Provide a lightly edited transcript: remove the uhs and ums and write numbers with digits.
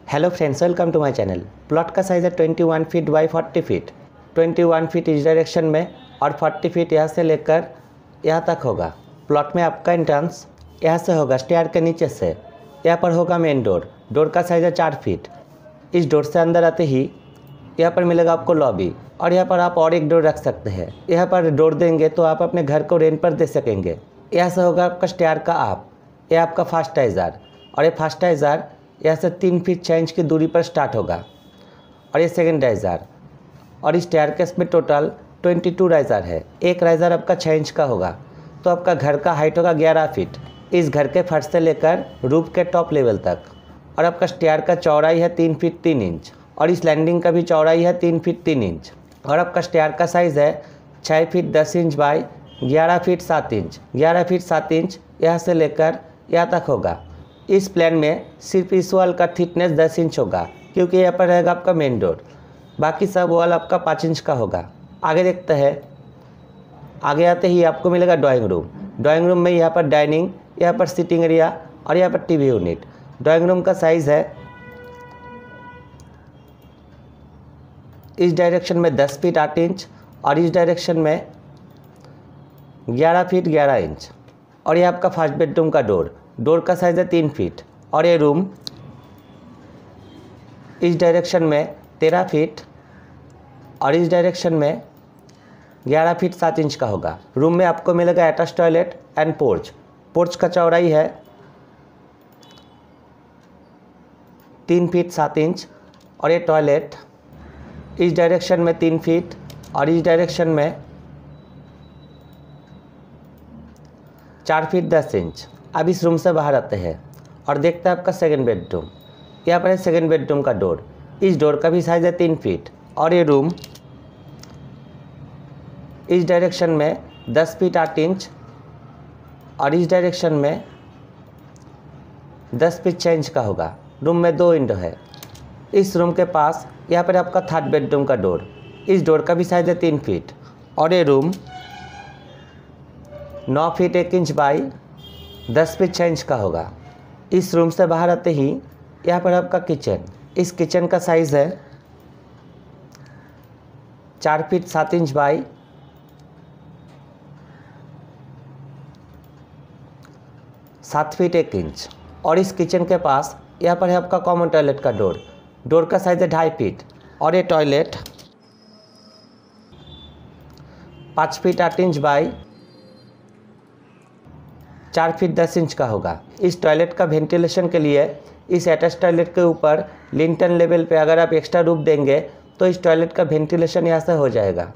Hello friends, welcome to my channel. Plot का size है 21 feet by 40 feet. 21 feet इस direction में और 40 फीट यहाँ से लेकर यहाँ तक होगा। प्लॉट में आपका एंट्रेंस यहाँ से होगा, स्टेयर के नीचे से। यहाँ पर होगा मेन डोर। डोर का साइज़ है 4 फीट। इस डोर से अंदर आते ही यहाँ पर मिलेगा आपको लॉबी, और यहाँ पर आप और एक डोर रख सकते हैं। यहाँ पर डोर देंगे तो आप अपने घर को रेंट पर दे सकेंगे। यहाँ से होगा आपका स्टेयर का आप, ये आपका फर्स्ट राइज़र, और ये फर्स्ट राइज़र यहाँ से 3 फीट 6 इंच की दूरी पर स्टार्ट होगा, और ये सेकेंड राइज़र। और इस स्टेयरकेस में टोटल 22 राइज़र है। एक राइज़र आपका 6 इंच का होगा, तो आपका घर का हाइट होगा 11 फीट इस घर के फर्श से लेकर रूफ के टॉप लेवल तक। और आपका स्टेयर का चौड़ाई है 3 फीट 3 इंच, और इस लैंडिंग का भी चौड़ाई है 3 फीट 3 इंच। और आपका स्टेयर का साइज़ है 6 feet 10 inch by 11 feet 7 inch. 11 feet 7 inch यहाँ से लेकर यहाँ तक होगा। इस प्लान में सिर्फ इस वॉल का थिकनेस 10 इंच होगा, क्योंकि यहाँ पर रहेगा आपका मेन डोर। बाकी सब वॉल आपका 5 इंच का होगा। आगे देखते हैं। आगे आते ही आपको मिलेगा ड्राइंग रूम। ड्राइंग रूम में यहाँ पर डाइनिंग, यहाँ पर सिटिंग एरिया और यहाँ पर टीवी यूनिट। ड्राइंग रूम का साइज़ है इस डायरेक्शन में 10 फीट 8 इंच, और इस डायरेक्शन में 11 फीट 11 इंच। और ये आपका फर्स्ट बेडरूम का डोर। डोर का साइज़ है 3 फीट, और ये रूम इस डायरेक्शन में 13 फीट और इस डायरेक्शन में 11 फीट 7 इंच का होगा। रूम में आपको मिलेगा attach toilet and porch. Porch का चौड़ाई है 3 फीट 7 इंच, और ये टॉयलेट इस डायरेक्शन में 3 फीट और इस डायरेक्शन में 4 फीट 10 इंच। अब इस रूम से बाहर आते हैं और देखते हैं आपका सेकंड बेडरूम। यहाँ पर है सेकंड बेडरूम का डोर। इस डोर का भी साइज़ है 3 फीट, और ये रूम इस डायरेक्शन में 10 फीट 8 इंच और इस डायरेक्शन में 10 फीट 6 इंच का होगा। रूम में 2 विंडो है। इस रूम के पास यहाँ पर आपका थर्ड बेडरूम का डोर। इस डोर का भी साइज़ है 3 फीट, और ये room 9 feet 1 inch by 10 feet 6 inch का होगा। इस रूम से बाहर आते ही यहाँ पर आपका किचन। इस किचन का साइज़ है 4 feet 7 inch by 7 feet 1 inch. और इस किचन के पास यहाँ पर है आपका कॉमन टॉयलेट का डोर। डोर का साइज़ है 2.5 फीट, और ये toilet 5 feet 8 inch by 4 feet 10 inch का होगा। इस टॉयलेट का वेंटिलेशन के लिए इस अटैच टॉयलेट के ऊपर लिंटन लेवल पे अगर आप एक्स्ट्रा रूफ देंगे तो इस टॉयलेट का वेंटिलेशन यहाँ से हो जाएगा।